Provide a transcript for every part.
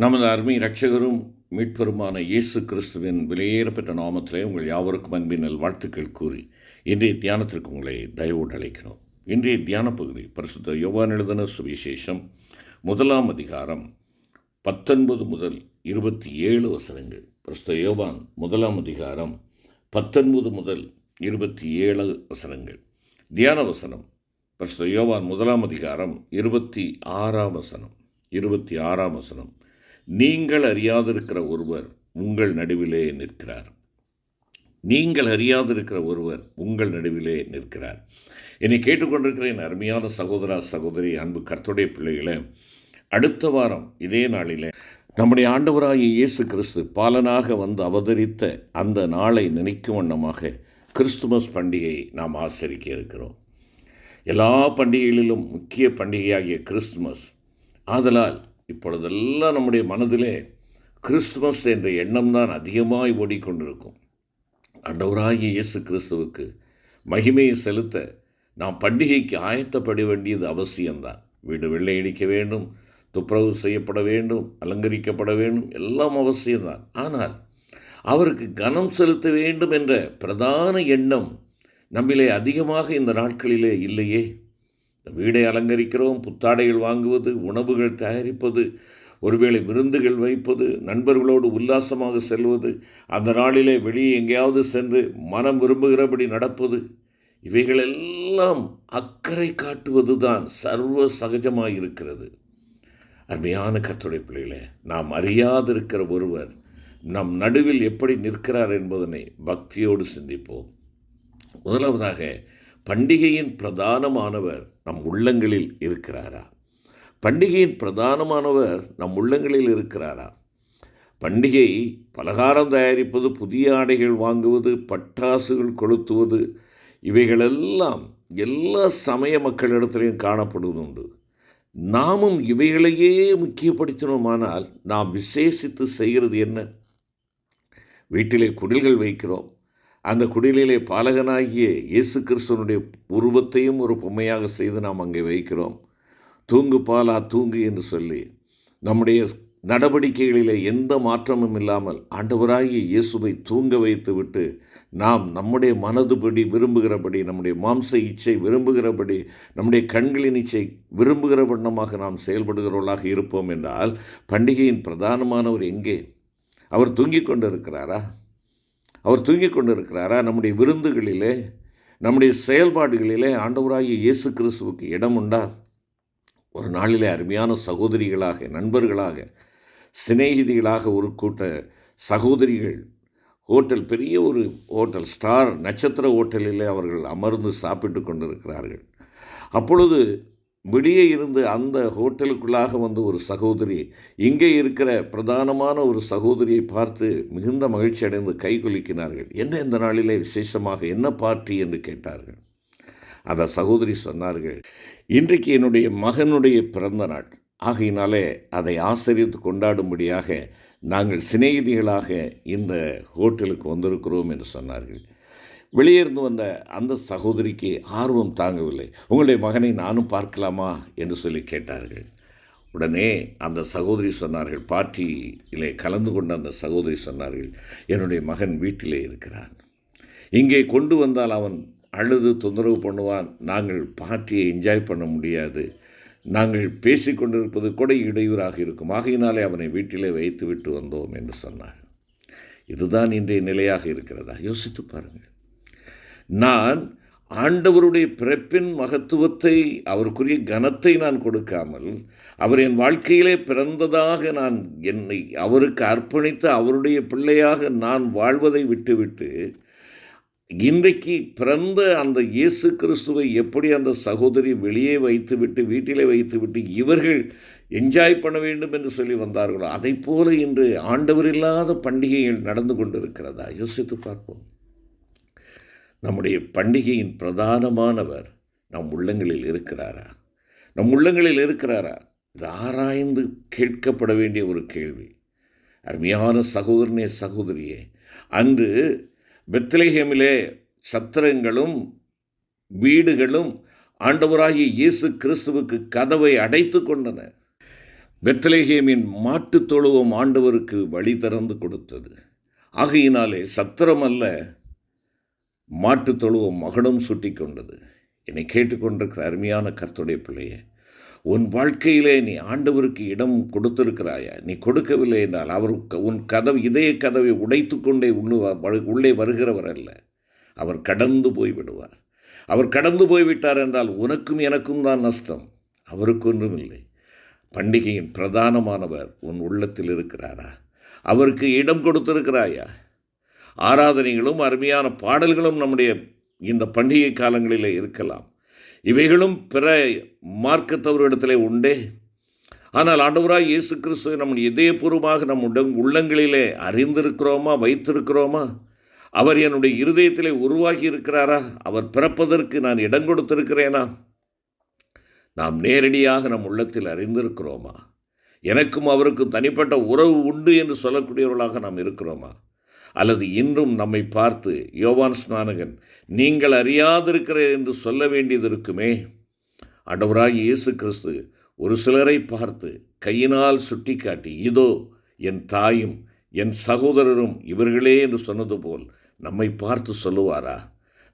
நமது அருமை இரட்சகரும் மீட்பெருமான இயேசு கிறிஸ்துவின் விலையேறப்பெற்ற நாமத்திலே உங்கள் யாவருக்கும் அன்பின் வாழ்த்துக்கள் கூறி இன்றைய தியானத்திற்கு உங்களை தயவோடு அழைக்கிறோம். இன்றைய தியான பகுதி பரிசுத்த யோவான் எழுதின சுவிசேஷம் 1 அதிகாரம் 19 முதல் 27 வசனங்கள். பரிசுத்த யோவான் 1 அதிகாரம் 19 முதல் 27 வசனங்கள். தியான வசனம் பரிசுத்த யோவான் 1 அதிகாரம் 26 வசனம். நீங்கள் அறியாதிருக்கிற ஒருவர் உங்கள் நடுவிலே நிற்கிறார். நீங்கள் அறியாதிருக்கிற ஒருவர் உங்கள் நடுவிலே நிற்கிறார். என்னை கேட்டுக்கொண்டிருக்கிற என் அருமையான சகோதரா சகோதரி, அன்பு கர்த்தருடைய பிள்ளைகளை, அடுத்த வாரம் இதே நாளில் நம்முடைய ஆண்டவராகிய இயேசு கிறிஸ்து பாலனாக வந்து அவதரித்த அந்த நாளை நினைக்கும் வண்ணமாக கிறிஸ்துமஸ் பண்டிகையை நாம் ஆசரிக்க இருக்கிறோம். எல்லா பண்டிகைகளிலும் முக்கிய பண்டிகையாகிய கிறிஸ்துமஸ். ஆதலால் இப்பொழுதெல்லாம் நம்முடைய மனதிலே கிறிஸ்துமஸ் என்ற எண்ணம் தான் அதிகமாய் ஓடிக்கொண்டிருக்கும். ஆண்டவராகிய இயேசு கிறிஸ்துவுக்கு மகிமையை செலுத்த நாம் பண்டிகைக்கு ஆயத்தப்பட வேண்டியது அவசியம்தான். வீடு வெள்ளையடிக்க வேண்டும், துப்புரவு செய்யப்பட வேண்டும், அலங்கரிக்கப்பட வேண்டும், எல்லாம் அவசியம்தான். ஆனால் அவருக்கு கனம் செலுத்த வேண்டும் என்ற பிரதான எண்ணம் நம்மிலே அதிகமாக இந்த நாட்களிலே இல்லையே. வீடை அலங்கரிக்கிறோம், புத்தாடைகள் வாங்குவது, உணவுகள் தயாரிப்பது, ஒருவேளை விருந்துகள் வைப்பது, நண்பர்களோடு உல்லாசமாக செல்வது, அந்த நாளிலே வெளியே எங்கேயாவது சென்று மனம் விரும்புகிறபடி நடப்பது, இவைகளெல்லாம் அக்கறை காட்டுவது தான் சர்வ சகஜமாக இருக்கிறது. அருமையான கர்த்தருடைய பிள்ளைகளே, நாம் அறியாதிருக்கிற ஒருவர் நம் நடுவில் எப்படி நிற்கிறார் என்பதனை பக்தியோடு சிந்திப்போம். முதலாவதாக, பண்டிகையின் பிரதானமானவர் நம் உள்ளங்களில் இருக்கிறாரா? பண்டிகையின் பிரதானமானவர் நம் உள்ளங்களில் இருக்கிறாரா? பண்டிகை பலகாரம் தயாரிப்பது, புதிய ஆடைகள் வாங்குவது, பட்டாசுகள் கொளுத்துவது, இவைகளெல்லாம் எல்லா சமய மக்களிடத்திலையும் காணப்படுவதுண்டு. நாமும் இவைகளையே முக்கியப்படுத்தினோமானால் நாம் விசேஷித்து செய்கிறது என்ன? வீட்டிலே குடில்கள் வைக்கிறோம். அந்த குடிலிலே பாலகனாகிய இயேசு கிறிஸ்துவனுடைய உருவத்தையும் ஒரு பொம்மையாக செய்து நாம் அங்கே வைக்கிறோம். தூங்கு பாலா தூங்கு என்று சொல்லி நம்முடைய நடவடிக்கைகளிலே எந்த மாற்றமும் இல்லாமல் ஆண்டவராகிய இயேசுவை தூங்க வைத்து விட்டு நாம் நம்முடைய மனதுபடி விரும்புகிறபடி, நம்முடைய மாம்ச இச்சை விரும்புகிறபடி, நம்முடைய கண்களின் இச்சை விரும்புகிற வண்ணமாக நாம் செயல்படுகிறவர்களாக இருப்போம் என்றால் பண்டிகையின் பிரதானமானவர் எங்கே? அவர் தூங்கிக் கொண்டு இருக்கிறாரா? அவர் தூங்கிக் கொண்டு இருக்கிறாரா? நம்முடைய விருந்துகளிலே, நம்முடைய செயல்பாடுகளிலே ஆண்டவராகிய இயேசு கிறிஸ்துவுக்கு இடம் உண்டா? ஒரு நாளிலே அருமையான சகோதரிகளாக, நண்பர்களாக, சிநேகிதிகளாக ஒரு கூட்ட சகோதரிகள் பெரிய ஒரு ஹோட்டல், ஸ்டார் நட்சத்திர ஹோட்டலிலே அவர்கள் அமர்ந்து சாப்பிட்டு கொண்டிருக்கிறார்கள். அப்பொழுது விடிய இருந்து அந்த ஹோட்டலுக்குள்ளாக வந்து ஒரு சகோதரி இங்கே இருக்கிற பிரதானமான ஒரு சகோதரியை பார்த்து மிகுந்த மகிழ்ச்சி அடைந்து கை குலுக்கினார்கள். என்ன இந்த நாளிலே விசேஷமாக, என்ன பார்ட்டி என்று கேட்டார்கள். அந்த சகோதரி சொன்னார்கள், இன்றைக்கு என்னுடைய மகனுடைய பிறந்த நாள், ஆகையினாலே அதை ஆசரித்து கொண்டாடும்படியாக நாங்கள் சிநேகிதிகளாக இந்த ஹோட்டலுக்கு வந்திருக்கிறோம் என்று சொன்னார்கள். வெளியே இருந்து வந்த அந்த சகோதரிக்கு ஆர்வம் தாங்கவில்லை. உங்களுடைய மகனை நானும் பார்க்கலாமா என்று சொல்லி கேட்டார்கள். உடனே அந்த சகோதரி சொன்னார்கள், பார்ட்டியிலே கலந்து கொண்ட அந்த சகோதரி சொன்னார்கள், என்னுடைய மகன் வீட்டிலே இருக்கிறான். இங்கே கொண்டு வந்தால் அவன் அழுது தொந்தரவு பண்ணுவான். நாங்கள் பார்ட்டியை என்ஜாய் பண்ண முடியாது. நாங்கள் பேசி கொண்டிருப்பது கூட இடையூறாக இருக்கும். ஆகையினாலே அவனை வீட்டிலே வைத்து விட்டு வந்தோம் என்று சொன்னார். இதுதான் இன்றைய நிலையாக இருக்கிறதா? யோசித்து பாருங்கள். நான் ஆண்டவருடைய பிறப்பின் மகத்துவத்தை, அவருக்குரிய கனத்தை நான் கொடுக்காமல், அவர் என் வாழ்க்கையிலே பிறந்ததாக நான் என்னை அவருக்கு அர்ப்பணித்து அவருடைய பிள்ளையாக நான் வாழ்வதை விட்டுவிட்டு, இன்றைக்கு பிறந்த அந்த இயேசு கிறிஸ்துவை எப்படி அந்த சகோதரி வெளியே வைத்துவிட்டு, வீட்டிலே வைத்துவிட்டு இவர்கள் என்ஜாய் பண்ண வேண்டும் என்று சொல்லி வந்தார்களோ, அதை போல இன்று ஆண்டவர் இல்லாத பண்டிகைகள் நடந்து கொண்டிருக்கிறதா? யோசித்து பார்ப்போம். நம்முடைய பண்டிகையின் பிரதானமானவர் நம் உள்ளங்களில் இருக்கிறாரா? நம் உள்ளங்களில் இருக்கிறாரா? இது ஆராய்ந்து கேட்கப்பட வேண்டிய ஒரு கேள்வி. அருமையான சகோதரனே, சகோதரியே, அன்று பெத்லெகேமிலே சத்திரங்களும் வீடுகளும் ஆண்டவராகிய இயேசு கிறிஸ்துவுக்கு கதவை அடைத்து கொண்டன. பெத்லகேமின் மாட்டுத் தொழுவம் ஆண்டவருக்கு வழி திறந்து கொடுத்தது. ஆகையினாலே சத்திரம் அல்ல, மாட்டுத் தொழுவம் மகுடம் சுட்டி கொண்டது. என்னை கேட்டுக்கொண்டிருக்கிற அருமையான கர்த்தருடைய பிள்ளையே, உன் வாழ்க்கையிலே நீ ஆண்டவருக்கு இடம் கொடுத்திருக்கிறாயா? நீ கொடுக்கவில்லை என்றால் அவர் உன் இதய கதவை உடைத்து கொண்டே உள்ளே வருகிறவர் அல்ல, அவர் கடந்து போய்விடுவார். அவர் கடந்து போய்விட்டார் என்றால் உனக்கும் எனக்கும் தான் நஷ்டம், அவருக்கு ஒன்றும் இல்லை. பண்டிகையின் பிரதானமானவர் உன் உள்ளத்தில் இருக்கிறாரா? அவருக்கு இடம் கொடுத்திருக்கிறாயா? ஆராதனைகளும் அருமையான பாடல்களும் நம்முடைய இந்த பண்டிகை காலங்களிலே இருக்கலாம். இவைகளும் பிற மார்க்கத்தவரிடத்திலே உண்டே. ஆனால் ஆண்டவராய் இயேசு கிறிஸ்துவை நம்முடைய இதயபூர்வமாக நம் உள்ளங்களிலே அறிந்திருக்கிறோமா, வைத்திருக்கிறோமா? அவர் என்னுடைய இருதயத்திலே உருவாகி இருக்கிறாரா? அவர் பிறப்பதற்கு நான் இடம் கொடுத்திருக்கிறேனா? நாம் நேரடியாக நம் உள்ளத்தில் அறிந்திருக்கிறோமா? எனக்கும் அவருக்கும் தனிப்பட்ட உறவு உண்டு என்று சொல்லக்கூடியவர்களாக நாம் இருக்கிறோமா? அல்லது இன்றும் நம்மை பார்த்து யோவான் ஸ்நானகன் நீங்கள் அறியாதிருக்கிறீர் என்று சொல்ல வேண்டியது இருக்குமே? ஆண்டவராகிய இயேசு கிறிஸ்து ஒரு சிலரை பார்த்து கையினால் சுட்டி காட்டி, இதோ என் தாயும் என் சகோதரரும் இவர்களே என்று சொன்னது போல் நம்மை பார்த்து சொல்லுவாரா?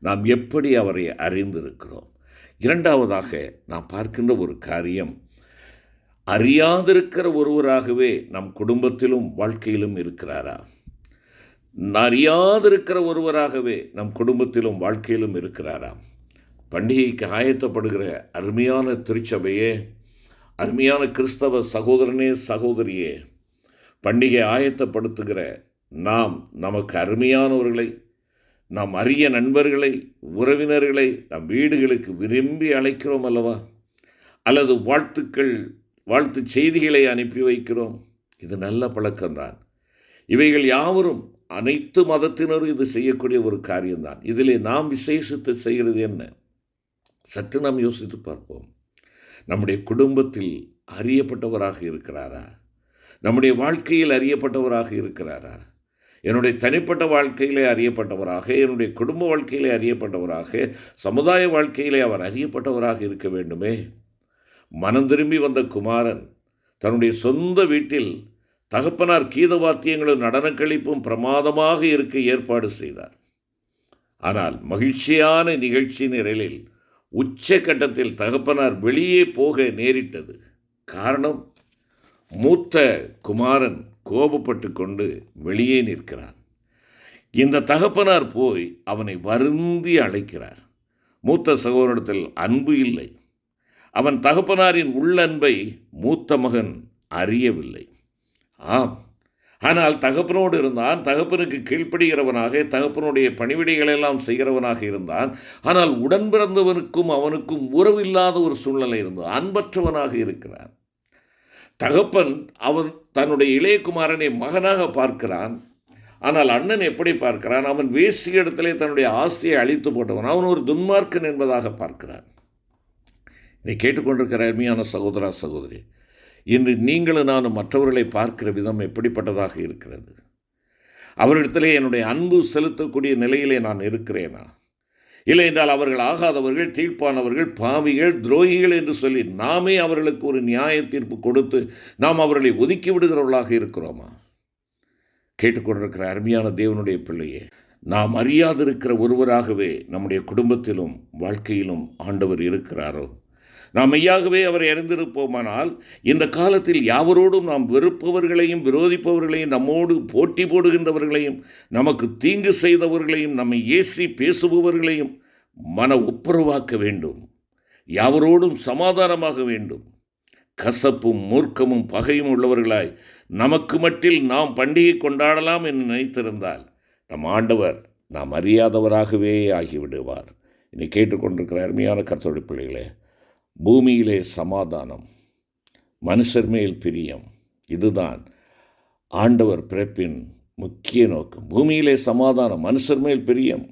நாம் எப்படி அவரை அறிந்திருக்கிறோம்? இரண்டாவதாக நாம் பார்க்கின்ற ஒரு காரியம், அறியாதிருக்கிற ஒருவராகவே நம் குடும்பத்திலும் வாழ்க்கையிலும் இருக்கிறாரா? அறியாதிருக்கிற ஒருவராகவே நம் குடும்பத்திலும் வாழ்க்கையிலும் இருக்கிறாரா? பண்டிகைக்கு ஆயத்தப்படுகிற அருமையான திருச்சபையே, அருமையான கிறிஸ்தவ சகோதரனே சகோதரியே, பண்டிகை ஆயத்தப்படுத்துகிற நாம் நமக்கு அருமையானவர்களை, நாம் அரிய நண்பர்களை, உறவினர்களை நம் வீடுகளுக்கு விரும்பி அழைக்கிறோம் அல்லவா? அல்லது வாழ்த்து செய்திகளை அனுப்பி வைக்கிறோம். இது நல்ல பழக்கம்தான். இவைகள் யாவரும் அனைத்து மதத்தினரும் இது செய்யக்கூடிய ஒரு காரியம்தான். இதிலே நாம் விசேஷத்தை செய்கிறது என்ன? சற்று நாம் யோசித்து பார்ப்போம். நம்முடைய குடும்பத்தில் அறியப்பட்டவராக இருக்கிறாரா? நம்முடைய வாழ்க்கையில் அறியப்பட்டவராக இருக்கிறாரா? என்னுடைய தனிப்பட்ட வாழ்க்கையிலே அறியப்பட்டவராக, என்னுடைய குடும்ப வாழ்க்கையிலே அறியப்பட்டவராக, சமுதாய வாழ்க்கையிலே அவர் அறியப்பட்டவராக இருக்க வேண்டுமே. மனம் திரும்பி வந்த குமாரன் தன்னுடைய சொந்த வீட்டில் தகப்பனார் கீதவாத்தியங்களும் நடனக்கழிப்பும் பிரமாதமாக இருக்க ஏற்பாடு செய்தார். ஆனால் மகிழ்ச்சியான நிகழ்ச்சி நிரலில் உச்சக்கட்டத்தில் தகப்பனார் வெளியே போக நேரிட்டது. காரணம், மூத்த குமாரன் கோபப்பட்டு கொண்டு வெளியே நிற்கிறான். இந்த தகப்பனார் போய் அவனை வருந்தி அழைக்கிறார். மூத்த சகோதரத்தில் அன்பு இல்லை. அவன் தகப்பனாரின் உள்ளன்பை மூத்த மகன் அறியவில்லை. ஆம், ஆனால் தகப்பனோடு இருந்தான். தகப்பனுக்கு கீழ்ப்படுகிறவனாக, தகப்பனுடைய பணிவிடைகளெல்லாம் செய்கிறவனாக இருந்தான். ஆனால் உடன் பிறந்தவனுக்கும் அவனுக்கும் உறவில்லாத ஒரு சூழ்நிலை இருந்தது. அன்பற்றவனாக இருக்கிறான். தகப்பன் அவன் தன்னுடைய இளையகுமாரனை மகனாக பார்க்கிறான். ஆனால் அண்ணன் எப்படி பார்க்கிறான்? அவன் வேசிய இடத்திலே தன்னுடைய ஆஸ்தியை அழித்து போட்டவன், அவன் ஒரு துன்மார்க்கன் என்பதாக பார்க்கிறான். இதை கேட்டுக்கொண்டிருக்கிற அருமையான சகோதரா சகோதரி, இன்று நீங்களும் நானும் மற்றவர்களை பார்க்கிற விதம் எப்படிப்பட்டதாக இருக்கிறது? அவரிடத்திலே என்னுடைய அன்பு செலுத்தக்கூடிய நிலையிலே நான் இருக்கிறேனா? இல்லை என்றால் அவர்கள் ஆகாதவர்கள், தீர்ப்பானவர்கள், பாவிகள், துரோகிகள் என்று சொல்லி நாமே அவர்களுக்கு ஒரு நியாய தீர்ப்பு கொடுத்து நாம் அவர்களை ஒதுக்கி விடுகிறவர்களாக இருக்கிறோமா? கேட்டுக்கொண்டிருக்கிற அருமையான தேவனுடைய பிள்ளையே, நாம் அறியாதிருக்கிற ஒருவராகவே நம்முடைய குடும்பத்திலும் வாழ்க்கையிலும் ஆண்டவர் இருக்கிறாரோ? நாம் மெய்யாகவே அவரை அறிந்திருப்போமானால் இந்த காலத்தில் யாவரோடும் நாம் வெறுப்பவர்களையும், விரோதிப்பவர்களையும், நம்மோடு போட்டி போடுகின்றவர்களையும், நமக்கு தீங்கு செய்தவர்களையும், நம்மை ஏசி பேசுபவர்களையும் மன ஒப்புரவாக்க வேண்டும். யாவரோடும் சமாதானமாக வேண்டும். கசப்பும் மூர்க்கமும் பகையும் உள்ளவர்களாய் நமக்கு மட்டில் நாம் பண்டிகை கொண்டாடலாம் என்று நினைத்திருந்தால் நம் ஆண்டவர் நாம் அறியாதவராகவே ஆகிவிடுவார். இதை கேட்டுக்கொண்டிருக்கிற அருமையான கர்த்தருடைய பிள்ளைகளே, பூமியிலே சமாதானம், மனுஷர் மேல் பிரியம், இதுதான் ஆண்டவர் பிறப்பின் முக்கிய நோக்கம். பூமியிலே சமாதானம், மனுஷர் மேல் பிரியம்,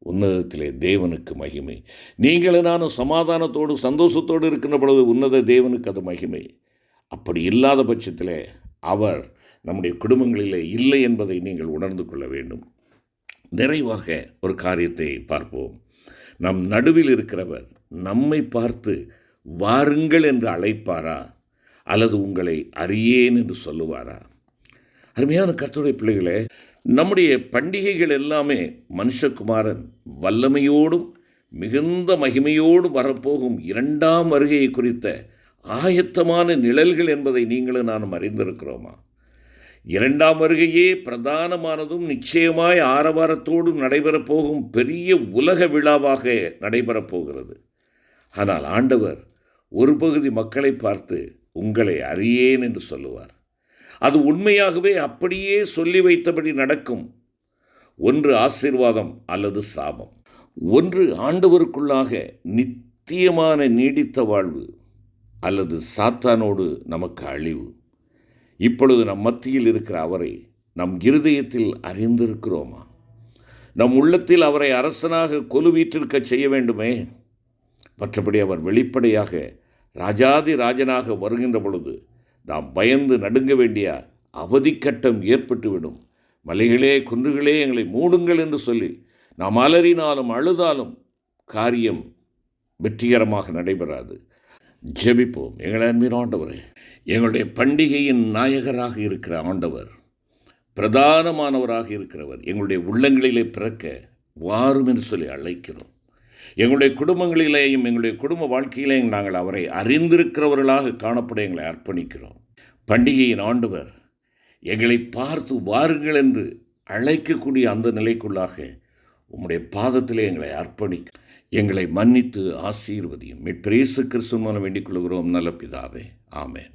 உன்னதத்திலே தேவனுக்கு மகிமை. நீங்களும் நானும் சமாதானத்தோடு சந்தோஷத்தோடு இருக்கின்ற பொழுது உன்னத தேவனுக்கு அது மகிமை. அப்படி இல்லாத பட்சத்திலே அவர் நம்முடைய குடும்பங்களிலே இல்லை என்பதை நீங்கள் உணர்ந்து கொள்ள வேண்டும். நிறைவாக ஒரு காரியத்தை பார்ப்போம். நம் நடுவில் இருக்கிறவர் நம்மை பார்த்து வாருங்கள் என்று அழைப்பாரா? அல்லது உங்களை அறியேன் என்று சொல்லுவாரா? அருமையான கர்த்தருடைய பிள்ளைகளே, நம்முடைய பண்டிகைகள் எல்லாமே மனுஷகுமாரன் வல்லமையோடும் மிகுந்த மகிமையோடும் வரப்போகும் இரண்டாம் வருகையை குறித்த ஆயத்தமான நிழல்கள் என்பதை நீங்களும் நானும் அறிந்திருக்கிறோமா? இரண்டாம் வருகையே பிரதானமானதும் நிச்சயமாய் ஆரவாரத்தோடும் நடைபெறப்போகும் பெரிய உலக விழாவாக நடைபெறப் போகிறது. ஆனால் ஆண்டவர் ஒரு பகுதி மக்களை பார்த்து உங்களை அறியேன் என்று சொல்லுவார். அது உண்மையாகவே அப்படியே சொல்லி வைத்தபடி நடக்கும். ஒன்று ஆசீர்வாதம் அல்லது சாபம். ஒன்று ஆண்டவருக்குள்ளாக நித்தியமான நீடித்த வாழ்வு, அல்லது சாத்தானோடு நமக்கு அழிவு. இப்பொழுது நம் மத்தியில் இருக்கிற அவரை நம் இருதயத்தில் அறிந்திருக்கிறோமா? நம் உள்ளத்தில் அவரை அரசனாக கொலுவீற்றிருக்க செய்ய வேண்டுமே. மற்றபடி அவர் வெளிப்படையாக ராஜாதி ராஜனாக வருகின்ற பொழுது நாம் பயந்து நடுங்க வேண்டிய அவதிக்கட்டம் ஏற்பட்டுவிடும். மலைகளே குன்றுகளே எங்களை மூடுங்கள் என்று சொல்லி நாம் அலறினாலும் அழுதாலும் காரியம் வெற்றிகரமாக நடைபெறாது. ஜெபிப்போம். எங்கள் அன்பின் ஆண்டவரே, எங்களுடைய பண்டிகையின் நாயகராக இருக்கிற ஆண்டவர், பிரதானமானவராக இருக்கிறவர், எங்களுடைய உள்ளங்களிலே பிறக்க வாரும் என்று சொல்லி அழைக்கிறோம். எங்களுடைய குடும்பங்களிலேயும் எங்களுடைய குடும்ப வாழ்க்கையிலேயும் நாங்கள் அவரை அறிந்திருக்கிறவர்களாக காணப்பட எங்களை அர்ப்பணிக்கிறோம். பண்டிகையின் ஆண்டவர் எங்களை பார்த்து வாருங்கள் என்று அழைக்கக்கூடிய அந்த நிலைக்குள்ளாக உம்முடைய பாதத்திலே எங்களை அர்ப்பணிக்க எங்களை மன்னித்து ஆசீர்வதியும். மீட்பர் இயேசு கிறிஸ்துவின் மூலம் வேண்டிக் கொள்கிறோம் நல்ல பிதாவே. ஆமென்.